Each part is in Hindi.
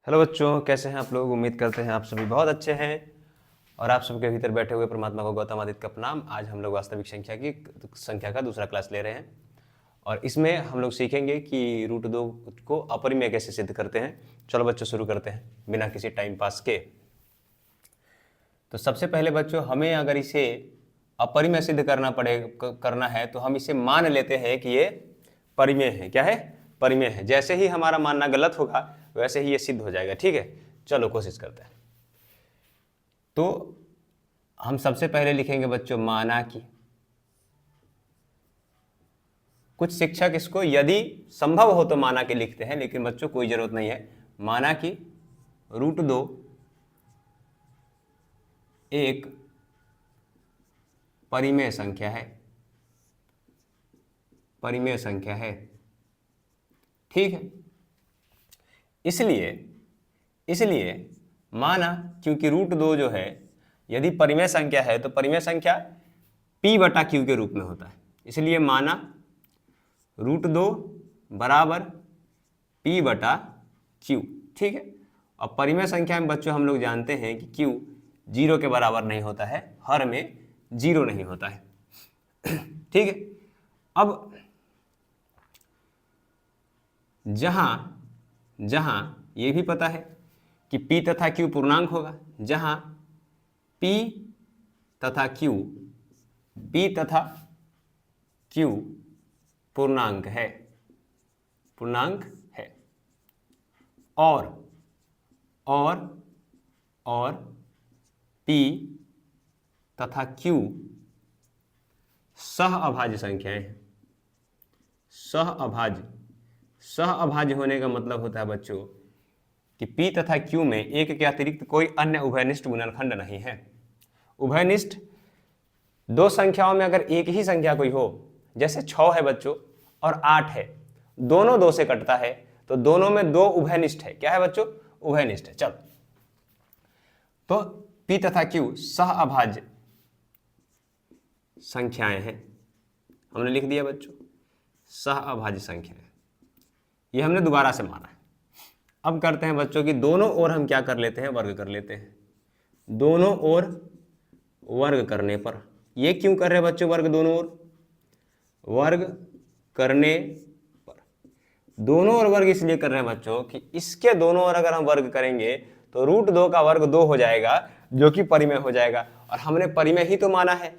हेलो बच्चों, कैसे हैं आप लोग। उम्मीद करते हैं आप सभी बहुत अच्छे हैं और आप सबके भीतर बैठे हुए परमात्मा को गौतम आदित्य का प्रणाम। आज हम लोग वास्तविक संख्या का दूसरा क्लास ले रहे हैं और इसमें हम लोग सीखेंगे कि √2 को अपरिमेय कैसे सिद्ध करते हैं। चलो बच्चों शुरू करते हैं बिना किसी टाइम पास के। तो सबसे पहले बच्चों हमें अगर इसे अपरिमेय सिद्ध करना है तो हम इसे मान लेते हैं कि ये परिमेय है। क्या है? परिमेय है। जैसे ही हमारा मानना गलत होगा वैसे ही ये सिद्ध हो जाएगा। ठीक है, चलो कोशिश करते हैं। तो हम सबसे पहले लिखेंगे बच्चों माना कि। कुछ शिक्षक इसको यदि संभव हो तो माना कि लिखते हैं, लेकिन बच्चों कोई जरूरत नहीं है। माना कि √2 एक परिमेय संख्या है। परिमेय संख्या है, ठीक है। इसलिए माना, क्योंकि √2 जो है यदि परिमेय संख्या है तो परिमेय संख्या p/q के रूप में होता है। इसलिए माना √2 बराबर p/q। ठीक है। और परिमेय संख्या में बच्चों हम लोग जानते हैं कि q 0 के बराबर नहीं होता है, हर में 0 नहीं होता है। ठीक है। अब जहां ये भी पता है कि p तथा q पूर्णांक होगा, जहां p तथा q पूर्णांक है और p तथा q सहअभाज्य संख्याएं हैं। सहअभाज्य होने का मतलब होता है बच्चों कि p तथा q में एक के अतिरिक्त कोई अन्य उभयनिष्ठ गुणनखंड नहीं है। उभयनिष्ठ दो संख्याओं में अगर एक ही संख्या कोई हो, जैसे 6 है बच्चों और 8 है, दोनों 2 से कटता है, तो दोनों में 2 उभयनिष्ठ है। क्या है बच्चों? उभयनिष्ठ है। चलो, तो p तथा q सहअभाज्य संख्याएं हैं। हमने लिख दिया बच्चों सहअभाज्य संख्याएं। ये हमने दोबारा से माना है। अब करते हैं बच्चों कि दोनों ओर हम क्या कर लेते हैं? वर्ग कर लेते हैं। दोनों ओर वर्ग करने पर, ये क्यों कर रहे हैं बच्चों वर्ग? दोनों ओर वर्ग करने पर, दोनों ओर वर्ग इसलिए कर रहे हैं बच्चों कि इसके दोनों ओर अगर हम वर्ग करेंगे तो √2 का वर्ग 2 हो जाएगा, जो कि परिमेय हो जाएगा। और हमने परिमेय ही तो माना है,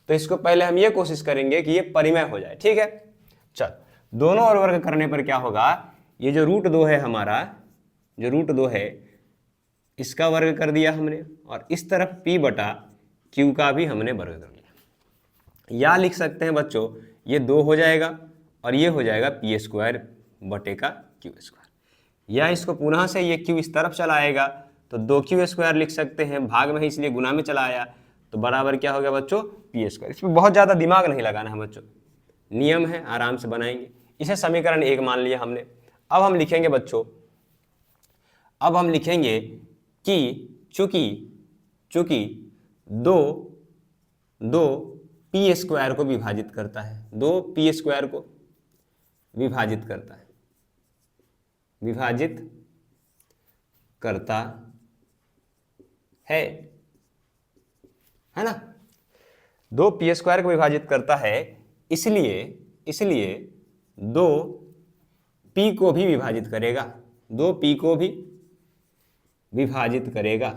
तो इसको पहले हम ये कोशिश करेंगे कि ये परिमेय हो जाए। ठीक है, चल दोनों ओर वर्ग करने पर क्या होगा? ये जो √2 है हमारा, जो √2 है, इसका वर्ग कर दिया हमने, और इस तरफ p/q का भी हमने वर्ग कर लिया। या लिख सकते हैं बच्चों ये 2 हो जाएगा और ये हो जाएगा p²/q²। या इसको पुनः से ये q इस तरफ चला आएगा तो 2q² लिख सकते हैं, भाग में ही इसलिए गुना में चला आया, तो बराबर क्या हो गया बच्चों? p²। इसमें बहुत ज़्यादा दिमाग नहीं लगाना है बच्चों, नियम है, आराम से बनाएंगे। इसे समीकरण 1 मान लिया हमने। अब हम लिखेंगे बच्चों, अब हम लिखेंगे कि चूंकि 2 p² को विभाजित करता है, 2 p² को विभाजित करता है ना? 2 p² को विभाजित करता है, इसलिए 2 p को भी विभाजित करेगा, 2 p को भी विभाजित करेगा।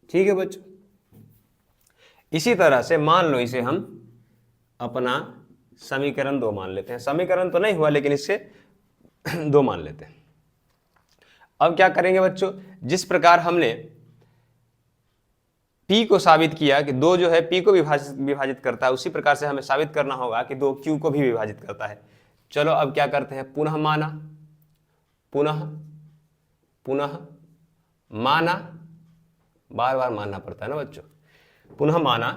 ठीक है बच्चों। इसी तरह से मान लो इसे हम अपना समीकरण 2 मान लेते हैं। समीकरण तो नहीं हुआ, लेकिन इससे 2 मान लेते हैं। अब क्या करेंगे बच्चों? जिस प्रकार हमने p को साबित किया कि 2 जो है p को विभाजित करता है, उसी प्रकार से हमें साबित करना होगा कि 2 q को भी विभाजित करता है। चलो अब क्या करते हैं? पुनः माना, बार बार मानना पड़ता है ना बच्चों। पुनः माना,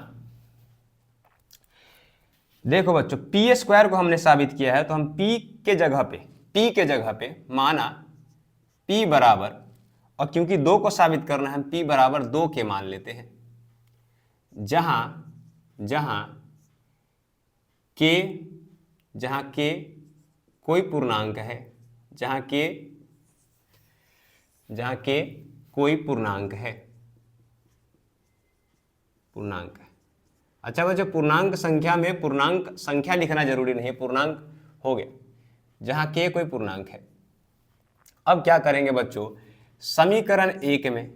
देखो बच्चों p² को हमने साबित किया है, तो हम p के जगह पे माना p बराबर, और क्योंकि 2 को साबित करना है हम p बराबर 2 के मान लेते हैं, जहां k जहाँ के कोई पूर्णांक है, जहाँ के कोई पूर्णांक है, पूर्णांक है। अच्छा बच्चों, पूर्णांक संख्या में पूर्णांक संख्या लिखना जरूरी नहीं है, पूर्णांक हो गया, जहाँ के कोई पूर्णांक है। अब क्या करेंगे बच्चों, समीकरण एक में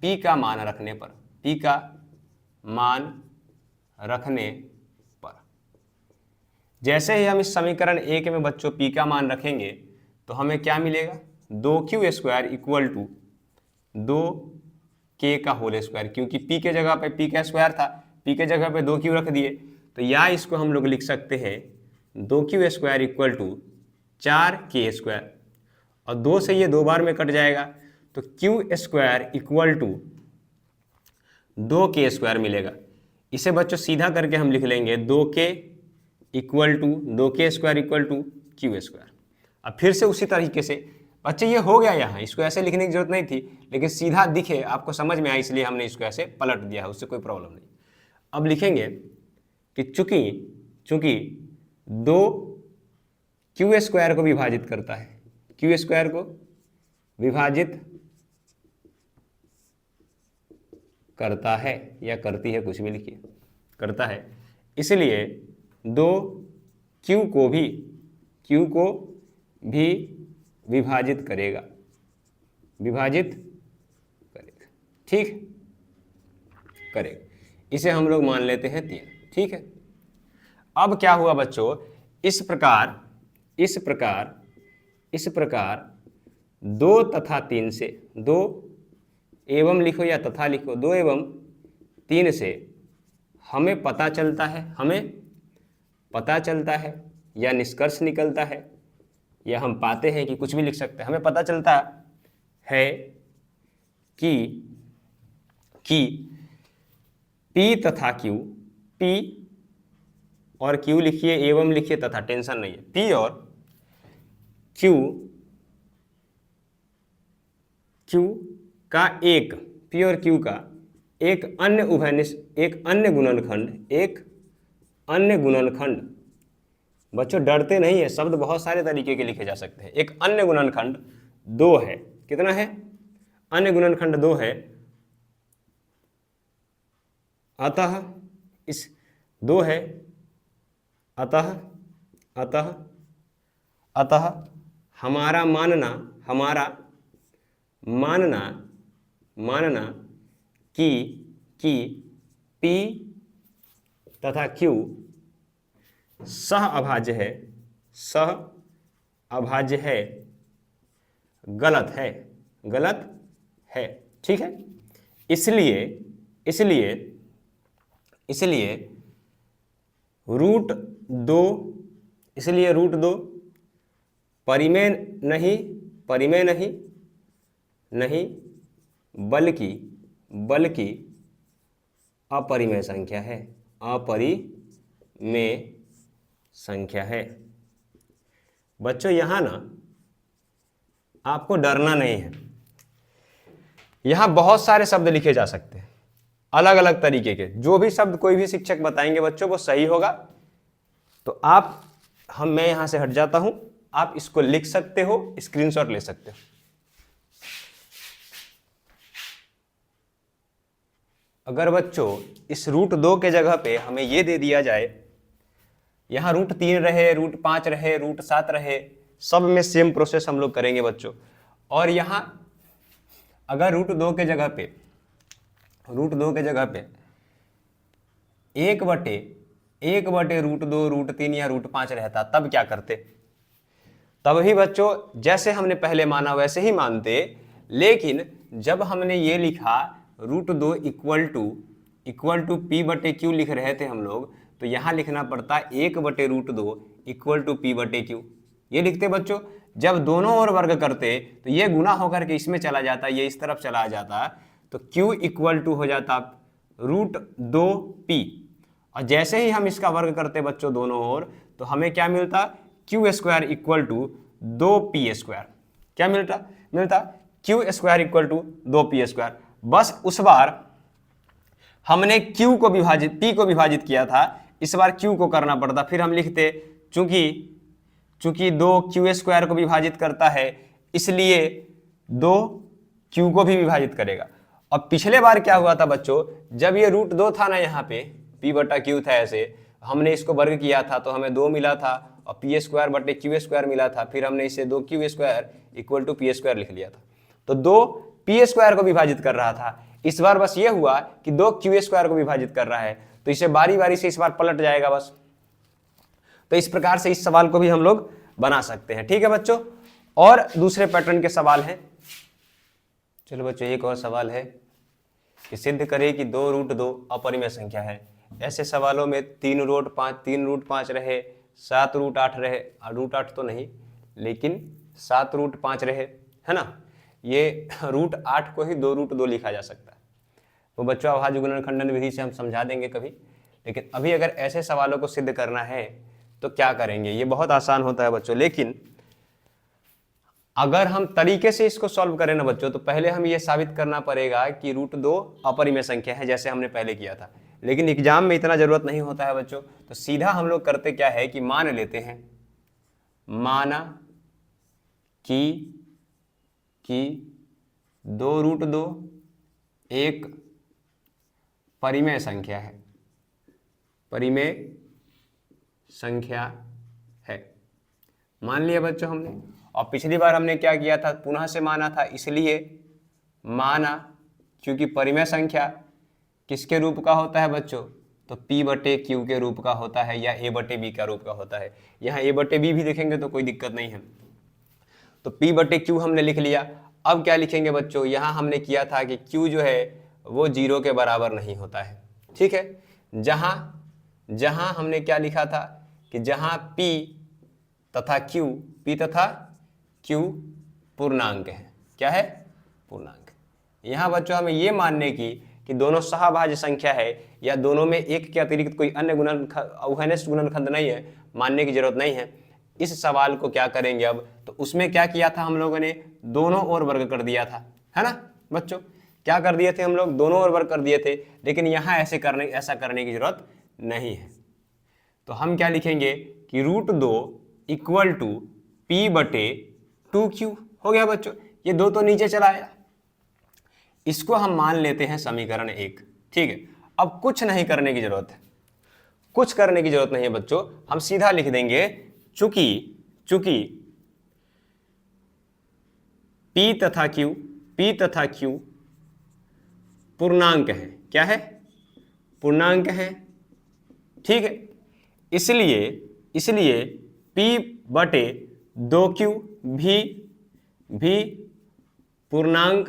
p का मान रखने पर, जैसे ही हम इस समीकरण एक में बच्चों p का मान रखेंगे तो हमें क्या मिलेगा, 2q² इक्वल टू 2k का होल स्क्वायर, क्योंकि p के जगह पे p का स्क्वायर था, p के जगह पे 2q रख दिए, तो या इसको हम लोग लिख सकते हैं 2q² इक्वल टू 4k², और 2 से ये 2 बार में कट जाएगा, तो q² इक्वल टू 2k² मिलेगा। इसे बच्चों सीधा करके हम लिख लेंगे 2k² इक्वल टू q²। अब फिर से उसी तरीके से बच्चे ये हो गया, यहाँ इसको ऐसे लिखने की जरूरत नहीं थी, लेकिन सीधा दिखे आपको समझ में आया, इसलिए हमने इसको ऐसे पलट दिया है, उससे कोई प्रॉब्लम नहीं। अब लिखेंगे कि चूंकि 2 q² को विभाजित करता है, q² को विभाजित करता है या करती है, कुछ भी लिखिए, करता है, इसलिए 2q को भी विभाजित करेगा, ठीक करेगा। इसे हम लोग मान लेते हैं 3, ठीक है। अब क्या हुआ बच्चों, इस प्रकार 2 तथा 3 से, 2 एवं लिखो या तथा लिखो, 2 एवं 3 से हमें पता चलता है या निष्कर्ष निकलता है, या हम पाते हैं कि कुछ भी लिख सकते हैं, हमें पता चलता है कि P तथा Q, P और Q लिखिए, एवं लिखिए तथा, टेंशन नहीं है, P और Q का एक अन्य गुणनखंड, बच्चों डरते नहीं है, शब्द बहुत सारे तरीके के लिखे जा सकते हैं। एक अन्य गुणनखंड 2 है, कितना है, अन्य गुणनखंड 2 है, अतः इस 2 है, अतः हमारा मानना कि P तथा Q सह अभाज्य है, गलत है, ठीक है। इसलिए रूट 2 परिमेय नहीं बल्कि अपरिमेय संख्या है, बच्चों यहाँ ना आपको डरना नहीं है, यहाँ बहुत सारे शब्द लिखे जा सकते हैं, अलग अलग तरीके के, जो भी शब्द कोई भी शिक्षक बताएंगे बच्चों वो सही होगा। तो मैं यहां से हट जाता हूं, आप इसको लिख सकते हो, स्क्रीनशॉट ले सकते हो। अगर बच्चों इस रूट 2 के जगह पे हमें ये दे दिया जाए, यहाँ रूट 3 रहे, रूट 5 रहे, रूट 7 रहे, सब में सेम प्रोसेस हम लोग करेंगे बच्चों। और यहाँ अगर रूट 2 के जगह पे 1/√2 रूट 3 या रूट 5 रहता, तब क्या करते, तब भी बच्चों जैसे हमने पहले माना वैसे ही मानते, लेकिन जब हमने ये लिखा रूट 2 इक्वल टू P/Q लिख रहे थे हम लोग, तो यहाँ लिखना पड़ता 1/√2 इक्वल टू P/Q। ये लिखते बच्चों, जब दोनों ओर वर्ग करते तो ये गुना होकर के इसमें चला जाता, ये इस तरफ चला जाता, तो Q इक्वल टू हो जाता रूट 2P। और जैसे ही हम इसका वर्ग करते बच्चों दोनों ओर, तो हमें क्या मिलता, Q² इक्वल टू 2P²। क्या मिलता Q² इक्वल टू 2P²। बस उस बार हमने Q को विभाजित P को विभाजित किया था, इस बार Q को करना पड़ता। फिर हम लिखते चूंकि 2Q² को विभाजित करता है, इसलिए 2Q को भी विभाजित करेगा। अब पिछले बार क्या हुआ था बच्चों, जब ये √2 था ना, यहाँ पे P/Q था, ऐसे हमने इसको वर्ग किया था तो हमें 2 मिला था और P²/Q² मिला था। फिर हमने इसे 2Q² = P² लिख लिया था। तो 2P² को विभाजित कर रहा था। इस बार बस ये हुआ कि 2Q² को विभाजित कर रहा है, तो इसे बारी बारी से इस बार पलट जाएगा बस। तो इस प्रकार से इस सवाल को भी हम लोग बना सकते हैं। ठीक है बच्चों, और दूसरे पैटर्न के सवाल हैं। चलो बच्चों, एक और सवाल है कि सिद्ध करें कि 2√2 अपरिमेय संख्या है। ऐसे सवालों में 3√5 रहे, 7√8 रहे, √8 तो नहीं लेकिन 7√5 रहे, है ना। ये √8 को ही 2√2 लिखा जा सकता है। वो बच्चों अभाज्य गुणनखंडन विधि से हम समझा देंगे कभी, लेकिन अभी अगर ऐसे सवालों को सिद्ध करना है तो क्या करेंगे, ये बहुत आसान होता है बच्चों। लेकिन अगर हम तरीके से इसको सॉल्व करें ना बच्चों, तो पहले हम ये साबित करना पड़ेगा कि √2 अपरिमेय संख्या है, जैसे हमने पहले किया था। लेकिन एग्जाम में इतना जरूरत नहीं होता है बच्चों, तो सीधा हम लोग करते क्या है कि मान लेते हैं, माना कि 2√2 एक परिमेय संख्या है, परिमेय संख्या है, मान लिया बच्चों हमने। और पिछली बार हमने क्या किया था, पुनः से माना था, इसलिए माना क्योंकि परिमेय संख्या किसके रूप का होता है बच्चों, तो P/Q के रूप का होता है या A/B का रूप का होता है। यहाँ A/B भी देखेंगे तो कोई दिक्कत नहीं है। तो P/Q हमने लिख लिया। अब क्या लिखेंगे बच्चों, यहाँ हमने किया था कि Q जो है वो 0 के बराबर नहीं होता है। ठीक है, जहाँ हमने क्या लिखा था कि जहाँ P तथा Q पूर्णांक है। क्या है, पूर्णांक। यहाँ बच्चों हमें ये मानने की कि दोनों सहभाज्य संख्या है या दोनों में एक के अतिरिक्त कोई अन्य अवहनिष्ठ गुणनखंड नहीं है, मानने की जरूरत नहीं है। इस सवाल को क्या करेंगे अब, तो उसमें क्या किया था हम लोगों ने, दोनों ओर वर्ग कर दिया था, है ना बच्चों। क्या कर दिए थे हम लोग, दोनों ओर वर्ग कर दिए थे। लेकिन यहाँ ऐसा करने की जरूरत नहीं है। तो हम क्या लिखेंगे कि √2 = P/2Q हो गया बच्चों। ये 2 तो नीचे चला आया, इसको हम मान लेते हैं समीकरण 1। ठीक है, अब कुछ नहीं करने की जरूरत है, कुछ करने की जरूरत नहीं है बच्चों। हम सीधा लिख देंगे चूंकि P तथा Q पूर्णांक है। क्या है, पूर्णांक है। ठीक है, इसलिए P/2Q भी पूर्णांक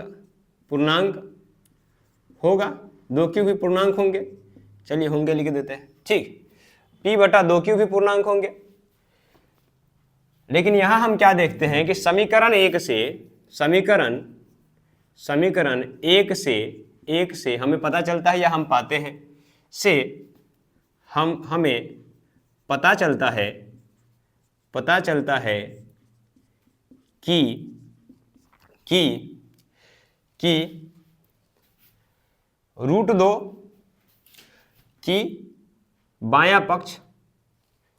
होगा। 2Q भी पूर्णांक होंगे, चलिए होंगे लिख देते हैं। ठीक, P/2Q भी पूर्णांक होंगे। लेकिन यहां हम क्या देखते हैं कि समीकरण एक से हमें पता चलता है या हम पाते हैं, हमें पता चलता है कि √2 की बायां पक्ष,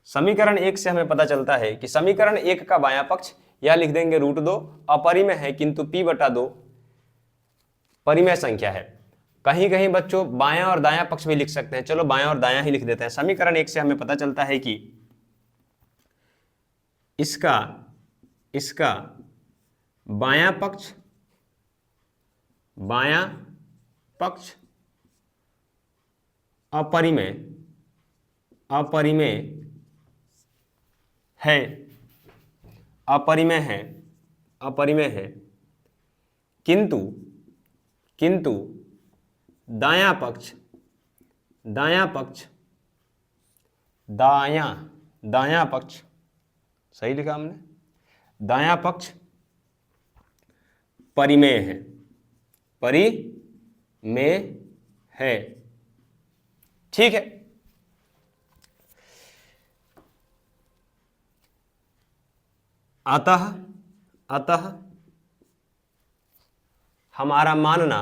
समीकरण 1 से हमें पता चलता है कि समीकरण 1 का बायां पक्ष, या लिख देंगे √2 अपरिमेय है किंतु P/2 परिमेय संख्या है। कहीं कहीं बच्चों बायां और दायां पक्ष भी लिख सकते हैं, चलो बायां और दायां ही लिख देते हैं। समीकरण 1 से हमें पता चलता है कि इसका बायां पक्ष अपरिमेय है किंतु दायां पक्ष सही लिखा हमने, दायां पक्ष परिमेय है। ठीक है, अतः हमारा मानना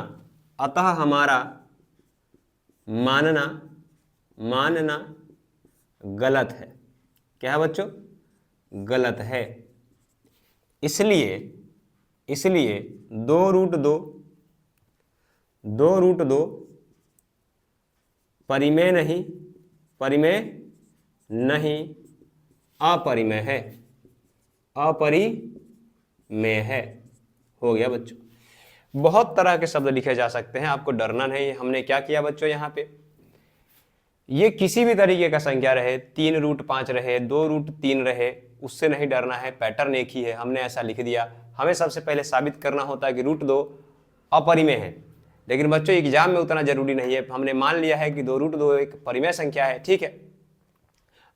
अतः हमारा मानना गलत है। क्या है बच्चों? गलत है। इसलिए 2√2 परिमेय नहीं अपरिमेय है। हो गया बच्चों। बहुत तरह के शब्द लिखे जा सकते हैं, आपको डरना नहीं। हमने क्या किया बच्चों, यहाँ पे ये किसी भी तरीके का संख्या रहे, 3√5 रहे, 2√3 रहे, उससे नहीं डरना है, पैटर्न एक ही है। हमने ऐसा लिख दिया। हमें सबसे पहले साबित करना होता है कि √2 अपरिमेय है, लेकिन बच्चों एग्जाम में उतना जरूरी नहीं है। हमने मान लिया है कि 2√2 एक परिमेय संख्या है, ठीक है।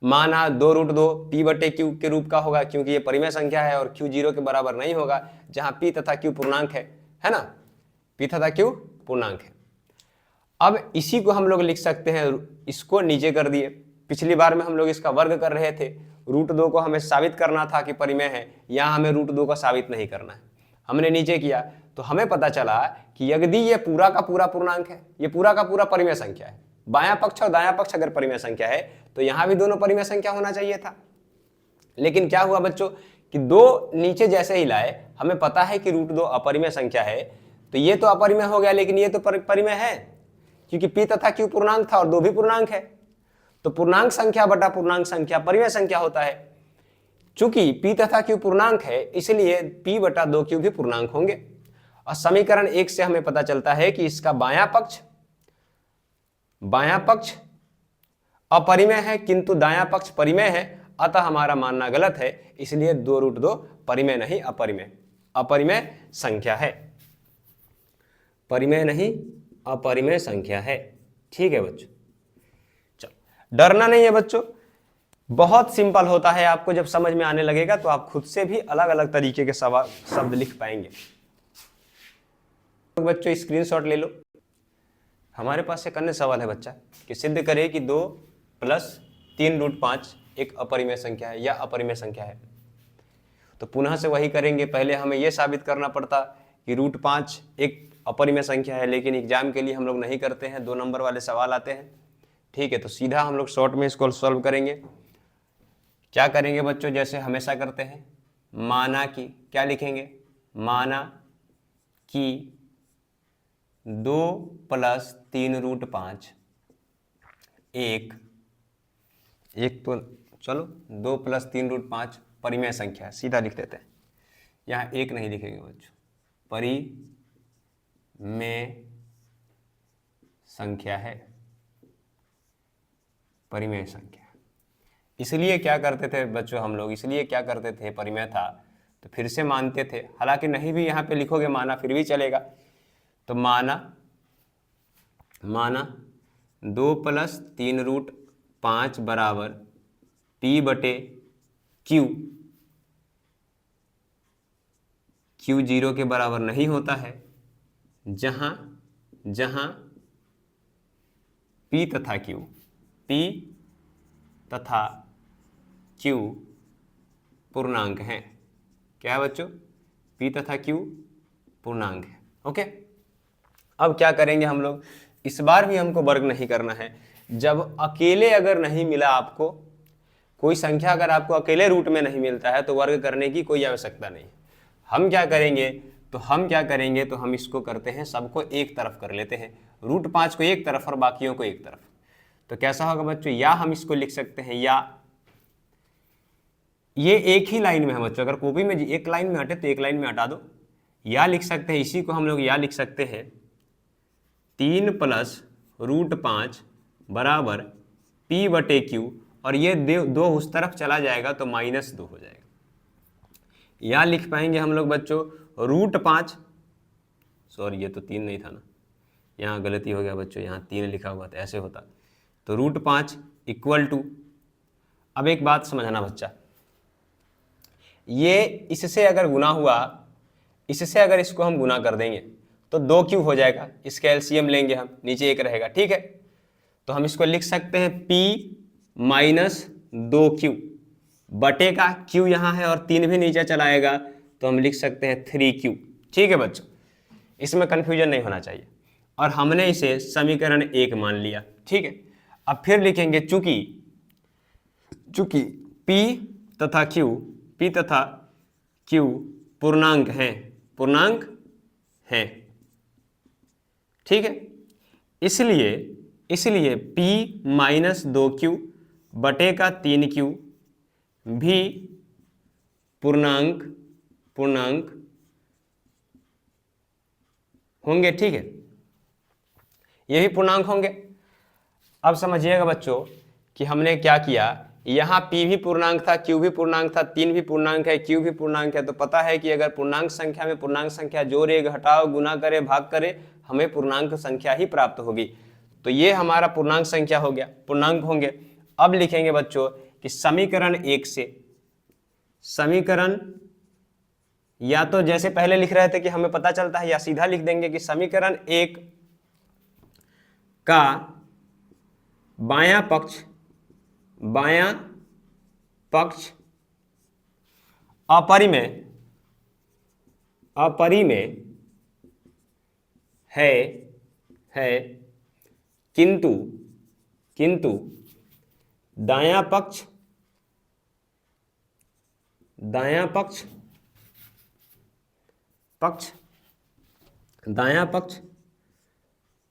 माना 2√2 p/q के रूप का होगा, क्योंकि ये परिमेय संख्या है और q 0 के बराबर नहीं होगा, जहां p तथा q पूर्णांक है ना, p तथा q पूर्णांक है। अब इसी को हम लोग लिख सकते हैं, इसको नीचे कर दिए। पिछली बार में हम लोग इसका वर्ग कर रहे थे, √2 को हमें साबित करना था कि परिमेय है, यहाँ हमें √2 को साबित नहीं करना है। हमने नीचे किया तो हमें पता चला कि यदि ये पूरा का पूरा पूर्णांक है, ये पूरा का पूरा परिमेय संख्या है, बायां पक्ष और दायां पक्ष अगर परिमेय संख्या है तो यहां भी दोनों परिमेय संख्या होना चाहिए था। लेकिन क्या हुआ बच्चों कि 2 नीचे जैसे ही लाए, हमें पता है कि √2 अपरिमेय संख्या है, तो ये तो अपरिमेय हो गया, लेकिन ये तो परिमेय है, क्योंकि p तथा q पूर्णांक था और 2 भी पूर्णांक है। तो पूर्णांक संख्या बटा पूर्णांक संख्या परिमेय संख्या होता है। चूंकि p तथा q पूर्णांक है, इसलिए p/2q भी पूर्णांक होंगे। और समीकरण 1 से हमें पता चलता है कि इसका बायां पक्ष अपरिमेय है, किंतु दायां पक्ष परिमेय है, अतः हमारा मानना गलत है। इसलिए 2√2 परिमेय नहीं अपरिमेय संख्या है। परिमेय नहीं अपरिमेय संख्या है। ठीक है बच्चों, चलो डरना नहीं है बच्चों, बहुत सिंपल होता है। आपको जब समझ में आने लगेगा तो आप खुद से भी अलग अलग तरीके के शब्द लिख पाएंगे। बच्चों स्क्रीनशॉट ले लो। हमारे पास एक अन्य सवाल है बच्चा कि सिद्ध करे कि 2 + 3√5 एक अपरिमेय संख्या है या अपरिमेय संख्या है। तो पुनः से वही करेंगे। पहले हमें यह साबित करना पड़ता कि √5 एक अपरिमेय संख्या है, लेकिन एग्जाम के लिए हम लोग नहीं करते हैं, 2 नंबर वाले सवाल आते हैं। ठीक है, तो सीधा हम लोग शॉर्ट में इसको सॉल्व करेंगे। क्या करेंगे बच्चों, जैसे हमेशा करते हैं, माना कि क्या लिखेंगे, माना कि 2 + 3√5 एक तो चलो 2 + 3√5 परिमेय संख्या है, सीधा लिख देते हैं। यहाँ एक नहीं लिखेंगे बच्चों, परिमेय संख्या है, परिमेय संख्या। इसलिए क्या करते थे बच्चों हम लोग, इसलिए क्या करते थे, परिमेय था तो फिर से मानते थे। हालांकि नहीं भी यहाँ पे लिखोगे माना फिर भी चलेगा। तो माना 2 + 3√5 बराबर p/q। q 0 के बराबर नहीं होता है, जहां p तथा q पूर्णांक हैं। क्या है बच्चों, p तथा q पूर्णांक है। ओके, अब क्या करेंगे हम लोग, इस बार भी हमको वर्ग नहीं करना है। जब अकेले अगर नहीं मिला आपको कोई संख्या, अगर आपको अकेले रूट में नहीं मिलता है तो वर्ग करने की कोई आवश्यकता नहीं। हम क्या करेंगे तो हम इसको करते हैं, सबको एक तरफ कर लेते हैं, √5 को एक तरफ और बाकियों को एक तरफ। तो कैसा होगा बच्चों, या हम इसको लिख सकते हैं, या ये एक ही लाइन में है बच्चों, अगर कॉपी में एक लाइन में हटे तो एक लाइन में हटा दो, या लिख सकते हैं, इसी को हम लोग या लिख सकते हैं 3 + √5 बराबर p/q, और ये 2 उस तरफ चला जाएगा तो -2 हो जाएगा। या लिख पाएंगे हम लोग बच्चों √5, सॉरी ये तो 3 नहीं था ना, यहाँ गलती हो गया बच्चों, यहाँ 3 लिखा हुआ था, ऐसे होता तो √5 = अब एक बात समझना बच्चा, ये इससे अगर गुना हुआ, इससे अगर इसको हम गुना कर देंगे तो 2q हो जाएगा, इसका एलसीएम लेंगे हम, नीचे 1 रहेगा। ठीक है, तो हम इसको लिख सकते हैं p - 2q बटे का q यहाँ है और 3 भी नीचे चलाएगा तो हम लिख सकते हैं 3q। ठीक है बच्चों, इसमें कंफ्यूजन नहीं होना चाहिए। और हमने इसे समीकरण 1 मान लिया। ठीक है, अब फिर लिखेंगे चूंकि P तथा Q पूर्णांक हैं। ठीक है, इसलिए P माइनस 2Q बटे का 3Q भी पूर्णांक होंगे। ठीक है, ये भी पूर्णांक होंगे। अब समझिएगा बच्चों कि हमने क्या किया, यहाँ P भी पूर्णांक था, Q भी पूर्णांक था, 3 भी पूर्णांक है, Q भी पूर्णांक है। तो पता है कि अगर पूर्णांक संख्या में पूर्णांक संख्या जोड़े, घटाओ, गुना करे, भाग करे, हमें पूर्णांक संख्या ही प्राप्त होगी। तो ये हमारा पूर्णांक संख्या हो गया, पूर्णांक होंगे। अब लिखेंगे बच्चों कि समीकरण 1 से, समीकरण या तो जैसे पहले लिख रहे थे कि हमें पता चलता है, या सीधा लिख देंगे कि समीकरण 1 का बायां पक्ष अपरिमेय है, किंतु दायां पक्ष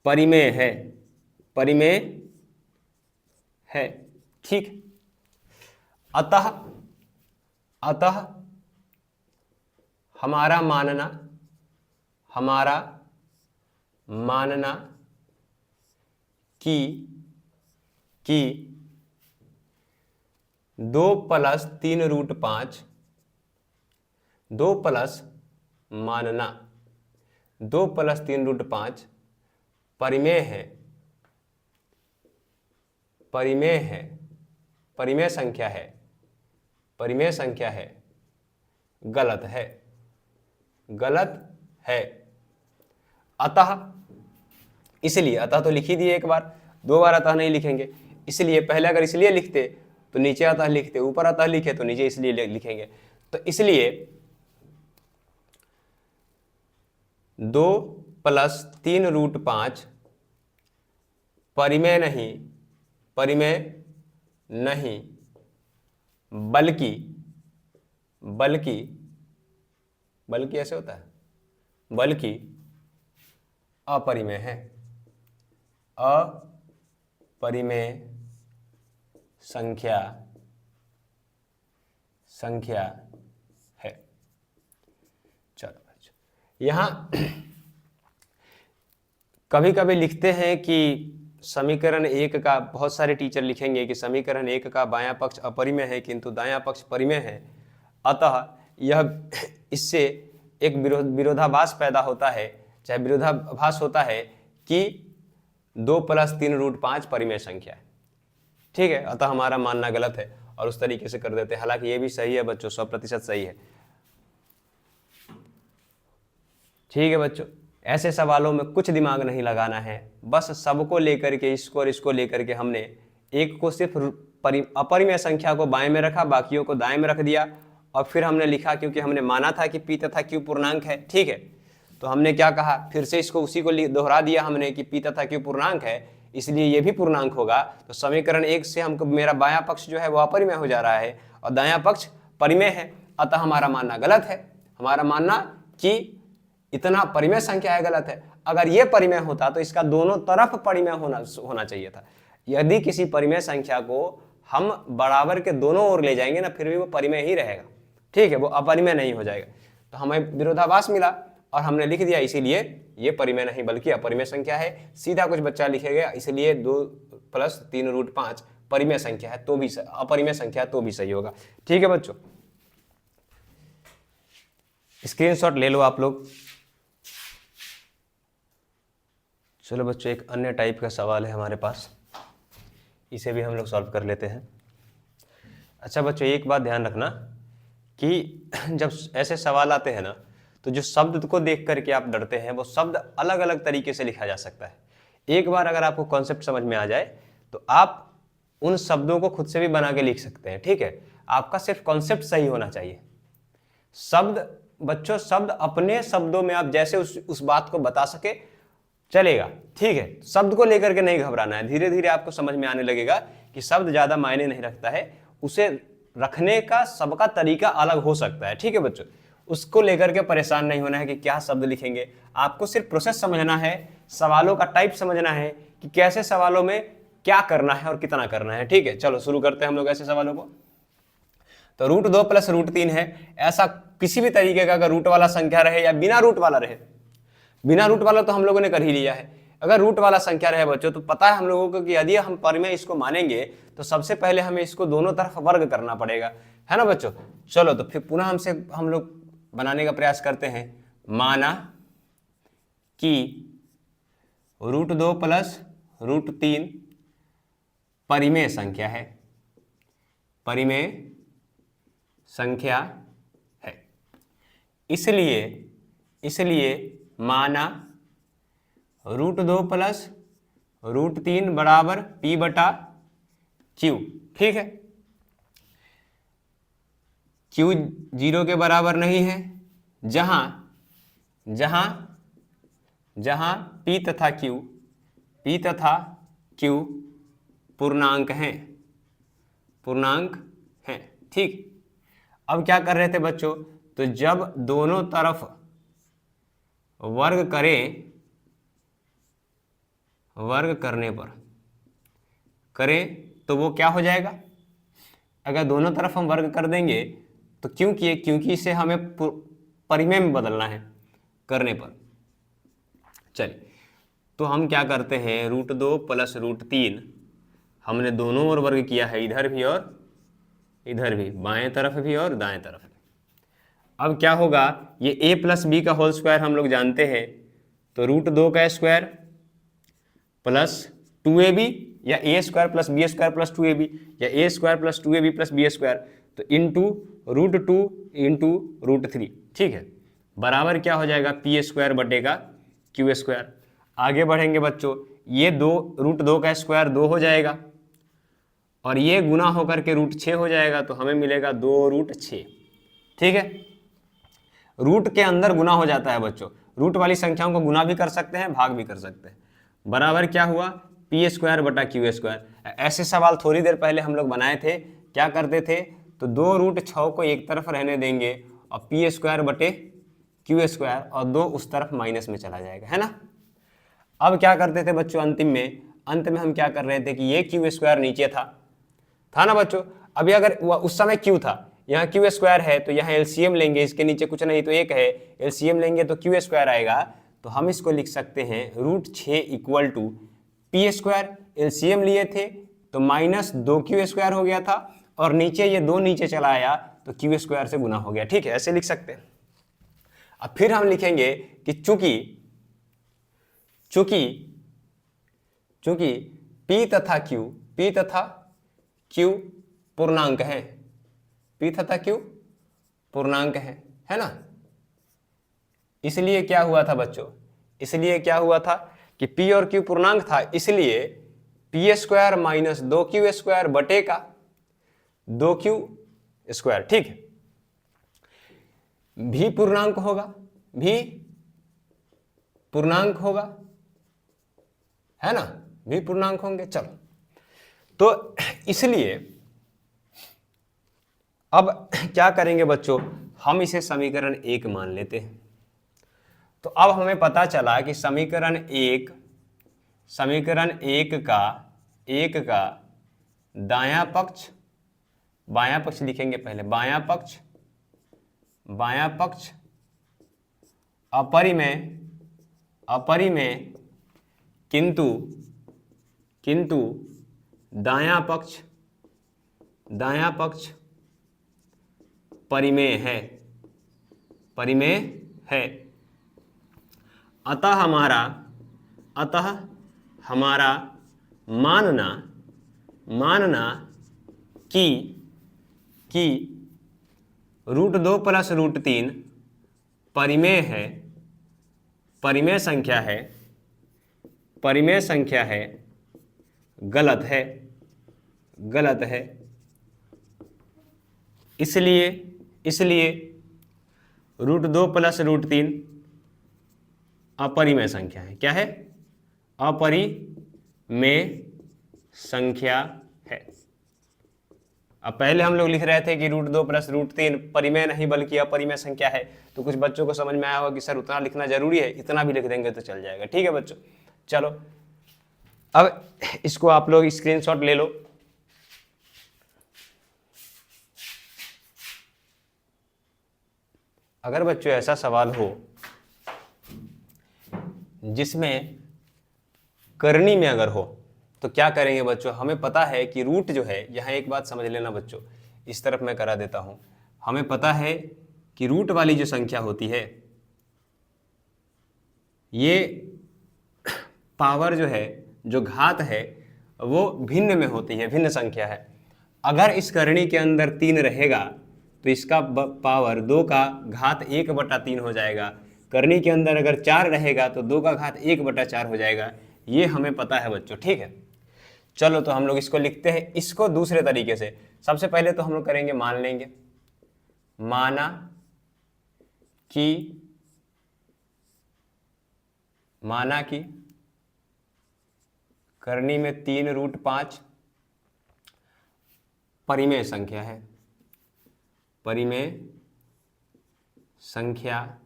परिमेय है। ठीक, अतः हमारा मानना कि 2 + 3√5 2 + 3√5 परिमेय संख्या है, गलत है। अतः, इसलिए अतः तो लिख ही दिए एक बार, 2 बार अतः नहीं लिखेंगे। इसलिए पहले अगर इसलिए लिखते तो नीचे अतः लिखते, ऊपर अतः लिखे तो नीचे इसलिए लिखेंगे। तो इसलिए 2 + 3√5 परिमेय नहीं, बल्कि ऐसे होता है, बल्कि अपरिमेय है, अपरिमेय संख्या है। चलो बच्चों, यहाँ कभी कभी लिखते हैं कि समीकरण 1 का, बहुत सारे टीचर लिखेंगे कि समीकरण 1 का बायां पक्ष अपरिमेय है किंतु दायां पक्ष परिमेय है। अतः यह, इससे एक विरोधाभास पैदा होता है, चाहे विरोधाभास होता है कि 2 + 3√5 परिमेय संख्या है। ठीक है, अतः हमारा मानना गलत है और उस तरीके से कर देते हैं। हालांकि ये भी सही है बच्चों, 100% सही है। ठीक है बच्चों, ऐसे सवालों में कुछ दिमाग नहीं लगाना है, बस सबको लेकर के, इसको और इसको लेकर के हमने एक को सिर्फ अपरिमेय संख्या को बाएं में रखा, बाकियों को दाएं में रख दिया, और फिर हमने लिखा क्योंकि हमने माना था कि P तथा Q पूर्णांक है। ठीक है, तो हमने क्या कहा, फिर से इसको उसी को दोहरा दिया हमने कि P तथा Q पूर्णांक है, इसलिए ये भी पूर्णांक होगा। तो समीकरण 1 से हमको मेरा बायां पक्ष जो है वो अपरिमेय हो जा रहा है और दायां पक्ष परिमेय है। अतः हमारा मानना गलत है, हमारा मानना कि इतना परिमेय संख्या है गलत है। अगर ये परिमेय होता तो इसका दोनों तरफ परिमेय होना चाहिए था। यदि किसी परिमेय संख्या को हम बराबर के दोनों ओर ले जाएंगे ना, फिर भी वो परिमेय ही रहेगा। ठीक है, वो अपरिमेय नहीं हो जाएगा। तो हमें विरोधाभास मिला और हमने लिख दिया, इसीलिए ये परिमेय नहीं बल्कि अपरिमेय संख्या है। सीधा कुछ बच्चा लिखेगा, इसलिए 2 + 3√5 परिमेय संख्या है तो भी, अपरिमेय संख्या तो भी सही होगा। ठीक है बच्चों, स्क्रीनशॉट ले लो आप लोग। चलो बच्चों, एक अन्य टाइप का सवाल है हमारे पास, इसे भी हम लोग सॉल्व कर लेते हैं। अच्छा बच्चों, एक बात ध्यान रखना कि जब ऐसे सवाल आते हैं ना, तो जो शब्द को देख करके आप डरते हैं, वो शब्द अलग अलग तरीके से लिखा जा सकता है। एक बार अगर आपको कॉन्सेप्ट समझ में आ जाए तो आप उन शब्दों को खुद से भी बना के लिख सकते हैं। ठीक है, आपका सिर्फ कॉन्सेप्ट सही होना चाहिए। शब्द बच्चों, शब्द अपने शब्दों में आप जैसे उस बात को बता सके चलेगा, ठीक है। शब्द को लेकर के नहीं घबराना है, धीरे धीरे आपको समझ में आने लगेगा कि शब्द ज्यादा मायने नहीं रखता है, उसे रखने का सबका तरीका अलग हो सकता है, ठीक है बच्चों। उसको लेकर के परेशान नहीं होना है कि क्या शब्द लिखेंगे, आपको सिर्फ प्रोसेस समझना है, सवालों का टाइप समझना है कि कैसे सवालों में क्या करना है और कितना करना है, ठीक है। चलो शुरू करते हैं हम लोग ऐसे सवालों को। तो √2 + √3 है, ऐसा किसी भी तरीके का अगर रूट वाला संख्या रहे या बिना रूट वाला रहे, बिना रूट वाला तो हम लोगों ने कर ही लिया है, अगर रूट वाला संख्या रहे बच्चों तो पता है हम लोगों को कि यदि हम परिमेय इसको मानेंगे तो सबसे पहले हमें इसको दोनों तरफ वर्ग करना पड़ेगा, है ना बच्चों। चलो तो फिर पुनः हम लोग बनाने का प्रयास करते हैं। माना कि √2 + √3 परिमेय संख्या है, परिमेय संख्या है, इसलिए माना √2 + √3 बराबर P/Q, ठीक है। Q 0 के बराबर नहीं है, जहां P तथा Q पूर्णांक हैं, ठीक। अब क्या कर रहे थे बच्चों, तो जब दोनों तरफ वर्ग करें तो वो क्या हो जाएगा, अगर दोनों तरफ हम वर्ग कर देंगे तो क्योंकि इसे हमें परिमेय में बदलना है करने पर। चलिए तो हम क्या करते हैं, √2 + √3 हमने दोनों ओर वर्ग किया है, इधर भी और इधर भी, बाएं तरफ भी और दाएं तरफ भी। अब क्या होगा, ये a + b का होल स्क्वायर हम लोग जानते हैं, तो √2 का स्क्वायर प्लस 2ab या a² + b² + 2ab या a² + 2ab + b², तो इंटू √2 इंटू √3, ठीक है, बराबर क्या हो जाएगा p² बटेगा q²। आगे बढ़ेंगे बच्चों, ये √2 का स्क्वायर 2 हो जाएगा और ये गुना होकर के √6 हो जाएगा, तो हमें मिलेगा 2√6, ठीक है। रूट के अंदर गुना हो जाता है बच्चों, रूट वाली संख्याओं को गुना भी कर सकते हैं, भाग भी कर सकते हैं। बराबर क्या हुआ p² बटा q²। ऐसे सवाल थोड़ी देर पहले हम लोग बनाए थे, क्या करते थे, तो 2√6 को एक तरफ रहने देंगे और p² बटे q² और 2 उस तरफ माइनस में चला जाएगा, है ना। अब क्या करते थे बच्चों, अंत में हम क्या कर रहे थे कि ये q² नीचे था ना बच्चों। अभी अगर उस समय q था, यहाँ q² है तो यहाँ LCM लेंगे, इसके नीचे कुछ नहीं तो 1 है, LCM लेंगे तो q² आएगा, तो हम इसको लिख सकते हैं √6 = p²। LCM लिए थे तो -2q² हो गया था और नीचे ये 2 नीचे चला आया तो q² से गुना हो गया, ठीक है, ऐसे लिख सकते हैं। अब फिर हम लिखेंगे कि चूंकि p तथा q पूर्णांक है, p तथा q पूर्णांक है ना। इसलिए क्या हुआ था बच्चों, इसलिए क्या हुआ था कि p और q पूर्णांक था, इसलिए p² - 2q² बटेगा 2q², ठीक है। भी पूर्णांक होगा, है ना, भी पूर्णांक होंगे। चलो तो इसलिए अब क्या करेंगे बच्चों, हम इसे समीकरण 1 मान लेते हैं। तो अब हमें पता चला कि समीकरण एक का दायां पक्ष लिखेंगे पहले, बायां पक्ष अपरिमेय किंतु दायां पक्ष परिमेय है। अतः हमारा मानना कि √2 + √3 परिमेय संख्या है गलत है। इसलिए √2 + √3 अपरिमेय संख्या है। क्या है? अपरिमेय संख्या है। अब पहले हम लोग लिख रहे थे कि √2 + √3 परिमेय नहीं बल्कि अपरिमेय संख्या है, तो कुछ बच्चों को समझ में आया होगा कि सर उतना लिखना जरूरी है, इतना भी लिख देंगे तो चल जाएगा। ठीक है बच्चों, चलो अब इसको आप लोग स्क्रीनशॉट ले लो। अगर बच्चों ऐसा सवाल हो जिसमें करनी में अगर हो तो क्या करेंगे बच्चों? हमें पता है कि रूट जो है, यहाँ एक बात समझ लेना बच्चों, इस तरफ मैं करा देता हूं। हमें पता है कि रूट वाली जो संख्या होती है, ये पावर जो है, जो घात है, वो भिन्न में होती है, भिन्न संख्या है। अगर इस करनी के अंदर 3 रहेगा तो इसका पावर 2 का घात 1/3 हो जाएगा। करनी के अंदर अगर 4 रहेगा तो 2 का घात 1/4 हो जाएगा। ये हमें पता है बच्चों, ठीक है। चलो तो हम लोग इसको लिखते हैं, इसको दूसरे तरीके से। सबसे पहले तो हम लोग करेंगे, मान लेंगे, माना कि करनी में 3√5 परिमेय संख्या है, परिमेय संख्या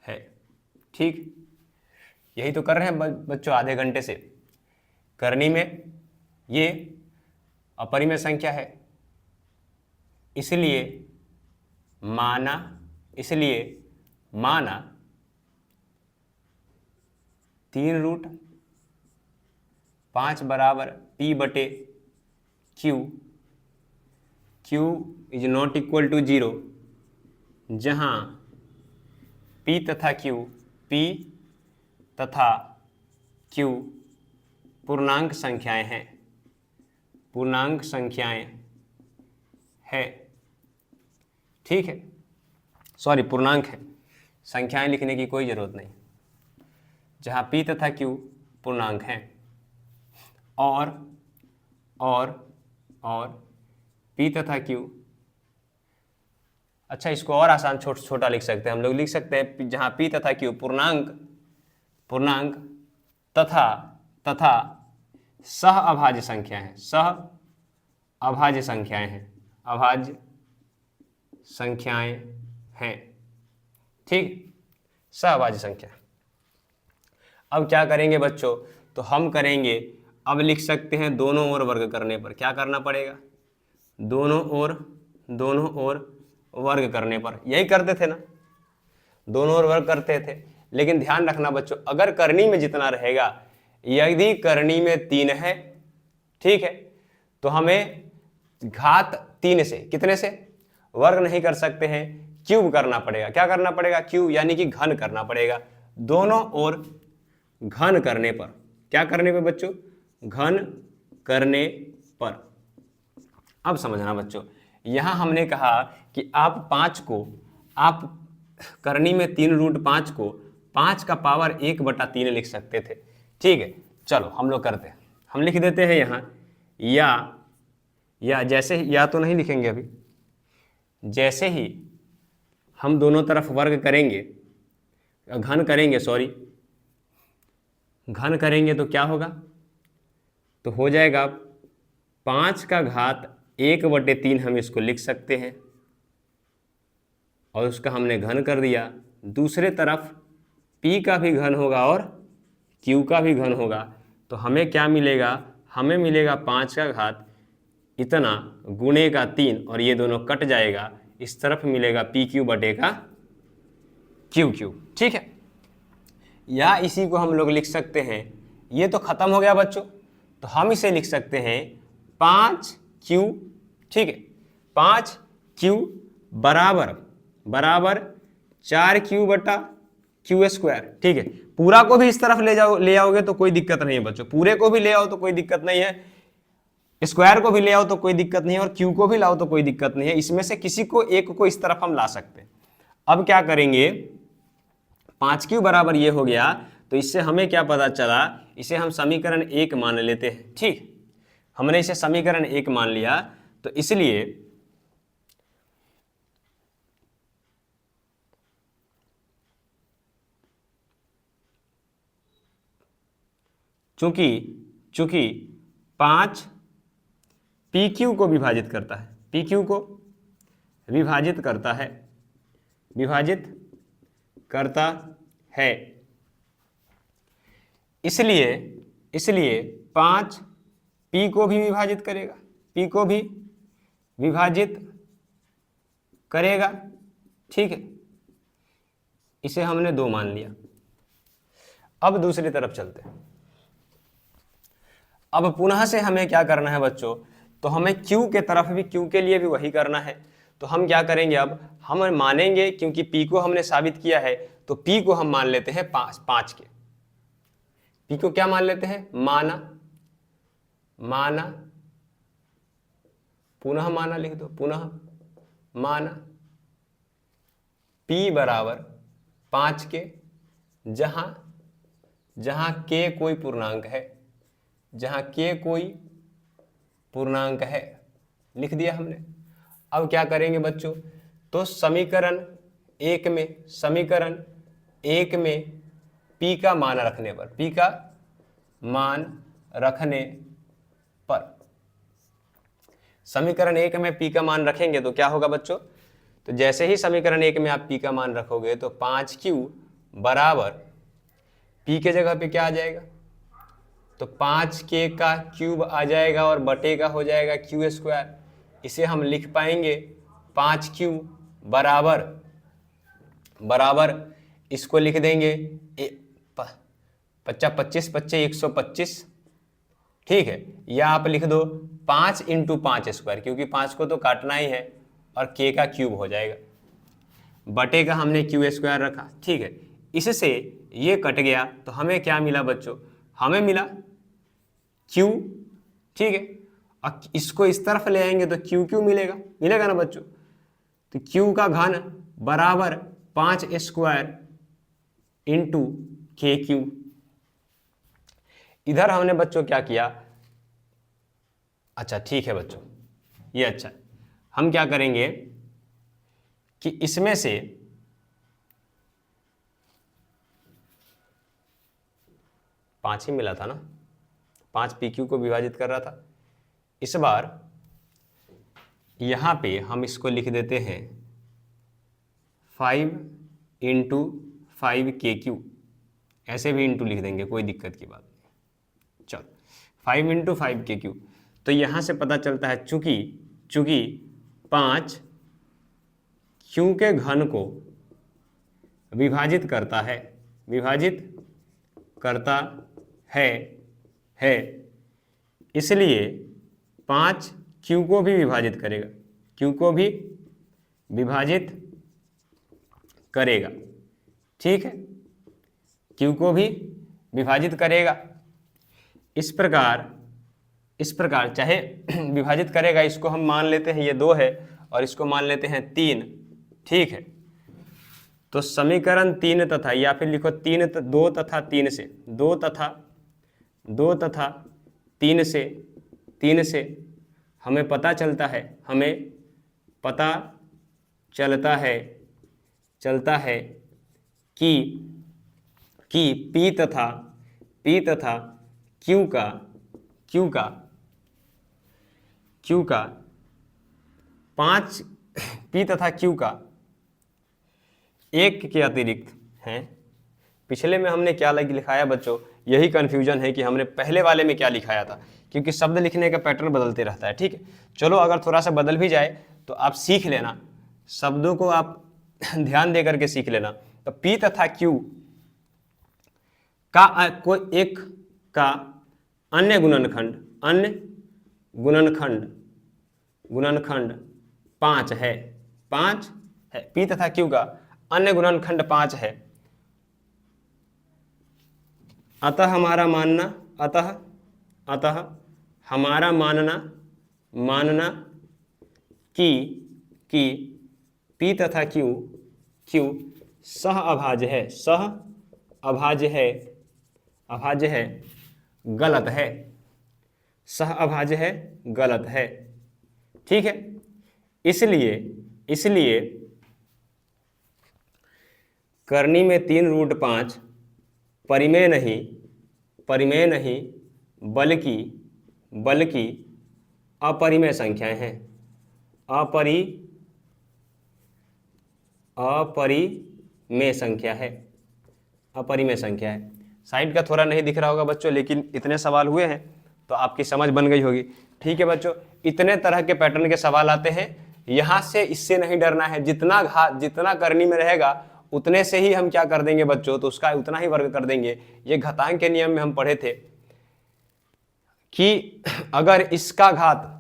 है। ठीक, यही तो कर रहे हैं बच्चों आधे घंटे से। करनी में ये अपरिमेय संख्या है, इसलिए माना 3√5 बराबर P/Q, Q is not equal to 0, जहां P तथा Q पूर्णांक संख्याएं हैं, पूर्णांक संख्याएं है। ठीक है, सॉरी पूर्णांक है, संख्याएं लिखने की कोई जरूरत नहीं। जहां P तथा Q पूर्णांक हैं और P तथा Q, अच्छा इसको और आसान छोटा लिख सकते हैं हम लोग, लिख सकते हैं जहां P तथा Q पूर्णांक तथा सह अभाज्य संख्या है, सह अभाज्य संख्याएं हैं, अभाज्य संख्याएं हैं। ठीक, सह अभाज्य संख्या। अब क्या करेंगे बच्चों? तो हम करेंगे, अब लिख सकते हैं दोनों ओर वर्ग करने पर। क्या करना पड़ेगा? दोनों ओर वर्ग करने पर। यही करते थे ना, दोनों ओर वर्ग करते थे। लेकिन ध्यान रखना बच्चों, अगर करनी में जितना रहेगा, यदि करनी में 3 है, ठीक है, तो हमें घात 3 से, कितने से वर्ग नहीं कर सकते हैं, क्यूब करना पड़ेगा। क्या करना पड़ेगा? क्यूब, यानी कि घन करना पड़ेगा। दोनों ओर घन करने पर, क्या करने पर बच्चों? घन करने पर। अब समझना बच्चों, यहां हमने कहा कि आप करनी में 3√5 को 5 का पावर 1/3 लिख सकते थे। ठीक है, चलो हम लोग करते हैं, हम लिख देते हैं यहां या जैसे, या तो नहीं लिखेंगे अभी, जैसे ही हम दोनों तरफ वर्ग करेंगे, घन करेंगे तो क्या होगा? तो हो जाएगा 5 का घात 1/3, हम इसको लिख सकते हैं, और उसका हमने घन कर दिया। दूसरे तरफ P का भी घन होगा और Q का भी घन होगा, तो हमें क्या मिलेगा? हमें मिलेगा 5 का घात इतना गुणे का 3, और ये दोनों कट जाएगा, इस तरफ मिलेगा PQ/QQ। ठीक है, या इसी को हम लोग लिख सकते हैं, ये तो खत्म हो गया बच्चों, तो हम इसे लिख सकते हैं 5Q। ठीक है, 5Q बराबर 4Q/Q²। ठीक है, पूरा को भी इस तरफ ले आओगे तो कोई दिक्कत नहीं है बच्चों, पूरे को भी ले आओ तो कोई दिक्कत नहीं है, स्क्वायर को भी ले आओ तो कोई दिक्कत नहीं है, और Q को भी लाओ तो कोई दिक्कत नहीं है। इसमें से किसी को एक को इस तरफ हम ला सकते हैं। अब क्या करेंगे? 5Q बराबर ये हो गया, तो इससे हमें क्या पता चला? इसे हम समीकरण 1 मान लेते हैं। ठीक, हमने इसे समीकरण 1 मान लिया, तो इसलिए चूंकि चूंकि 5 PQ को विभाजित करता है, PQ को विभाजित करता है, विभाजित करता है, इसलिए 5 P को भी विभाजित करेगा, P को भी विभाजित करेगा। ठीक है, इसे हमने 2 मान लिया। अब दूसरी तरफ चलते हैं। अब पुनः से हमें क्या करना है बच्चों, तो हमें Q के तरफ भी, Q के लिए भी वही करना है। तो हम क्या करेंगे, अब हम मानेंगे, क्योंकि P को हमने साबित किया है, तो P को हम मान लेते हैं 5 के। P को क्या मान लेते हैं, माना, पुनः माना लिख दो, पुनः माना P बराबर 5 के, जहां K कोई पूर्णांक है, जहां K कोई पूर्णांक है, लिख दिया हमने। अब क्या करेंगे बच्चों, तो समीकरण एक में P का मान रखने पर, P का मान रखने पर, समीकरण 1 में P का मान रखेंगे तो क्या होगा बच्चों, तो जैसे ही समीकरण 1 में आप P का मान रखोगे तो 5Q बराबर P के जगह पे क्या आ जाएगा, तो 5K का क्यूब आ जाएगा और बटे का हो जाएगा Q²। इसे हम लिख पाएंगे 5Q बराबर इसको लिख देंगे 25 25 125। ठीक है, या आप लिख दो 5 × 5², क्योंकि 5 को तो काटना ही है और K का क्यूब हो जाएगा, बटे का हमने Q² रखा। ठीक है, इससे ये कट गया तो हमें क्या मिला बच्चों, हमें मिला Q। ठीक है, और इसको इस तरफ ले आएंगे तो QQ मिलेगा ना बच्चों। तो Q का घन बराबर 5² × KQ। इधर हमने बच्चों क्या किया, अच्छा ठीक है बच्चों, ये अच्छा, हम क्या करेंगे कि इसमें से 5 ही मिला था ना, 5 PQ को विभाजित कर रहा था। इस बार यहां पे हम इसको लिख देते हैं 5 × 5 KQ, ऐसे भी इंटू लिख देंगे, कोई दिक्कत की बात नहीं। चलो 5 × 5 KQ, तो यहां से पता चलता है चूंकि 5 Q के घन को विभाजित करता है, इसलिए 5 Q को भी विभाजित करेगा, Q को भी विभाजित करेगा। ठीक है, Q को भी विभाजित करेगा। इस प्रकार चाहे विभाजित करेगा, इसको हम मान लेते हैं ये 2 है और इसको मान लेते हैं 3। ठीक है, तो समीकरण 3 तथा, या फिर लिखो 2 तथा 3 से, 2 तथा 3 से हमें पता चलता है कि P तथा Q का 5 P तथा Q का 1 के अतिरिक्त हैं। पिछले में हमने क्या लिखाया बच्चों, यही कन्फ्यूजन है कि हमने पहले वाले में क्या लिखाया था, क्योंकि शब्द लिखने का पैटर्न बदलते रहता है। ठीक है, चलो अगर थोड़ा सा बदल भी जाए तो आप सीख लेना, शब्दों को आप ध्यान दे करके सीख लेना। तो P तथा Q का कोई एक का अन्य गुणनखंड 5 है, P तथा Q का अन्य गुणनखंड 5 है। अतः हमारा मानना कि P तथा Q सहअभाज्य है, गलत है, सहअभाज्य है, गलत है। ठीक है, इसलिए करनी में 3√5 परिमेय नहीं, परिमेय नहीं बल्कि अपरिमेय संख्याएं हैं। अपरिमेय संख्या है, अपरिमेय संख्या है। साइड का थोड़ा नहीं दिख रहा होगा बच्चों, लेकिन इतने सवाल हुए हैं तो आपकी समझ बन गई होगी। ठीक है बच्चों, इतने तरह के पैटर्न के सवाल आते हैं। यहाँ से इससे नहीं डरना है, जितना करनी में रहेगा उतने से ही हम क्या कर देंगे बच्चों, तो उसका उतना ही वर्ग कर देंगे। ये घातांक के नियम में हम पढ़े थे कि अगर इसका घात,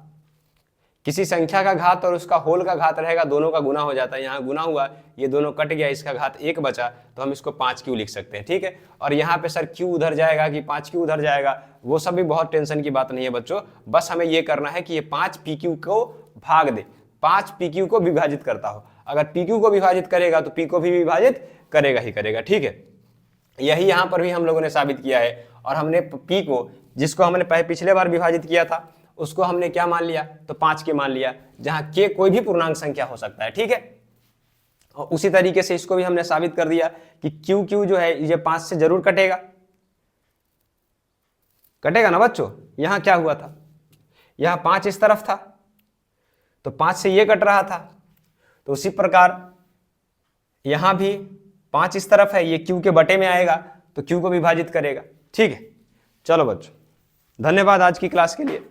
किसी संख्या का घात और उसका होल का घात रहेगा, दोनों का गुना हो जाता है। यहाँ गुना हुआ, ये दोनों कट गया, इसका घात 1 बचा, तो हम इसको 5 क्यों लिख सकते हैं। ठीक है, और यहाँ पे सर क्यों उधर जाएगा कि 5 क्यों उधर जाएगा, वो सब भी बहुत टेंशन की बात नहीं है बच्चों। बस हमें ये करना है कि ये 5 PQ को भाग दे, 5 PQ को विभाजित करता हो। अगर PQ को विभाजित करेगा तो P को भी विभाजित करेगा ही करेगा। ठीक है, यही यहाँ पर भी हम लोगों ने साबित किया है। और हमने P को, जिसको हमने पिछले बार विभाजित किया था, उसको हमने क्या मान लिया, तो 5 के मान लिया, जहां K कोई भी पूर्णांक संख्या हो सकता है। ठीक है, और उसी तरीके से इसको भी हमने साबित कर दिया कि Q जो है ये 5 से जरूर कटेगा ना बच्चों। यहां क्या हुआ था, यहां 5 इस तरफ था तो 5 से ये कट रहा था, तो उसी प्रकार यहां भी 5 इस तरफ है, ये Q के बटे में आएगा तो Q को विभाजित करेगा। ठीक है, चलो बच्चों, धन्यवाद आज की क्लास के लिए।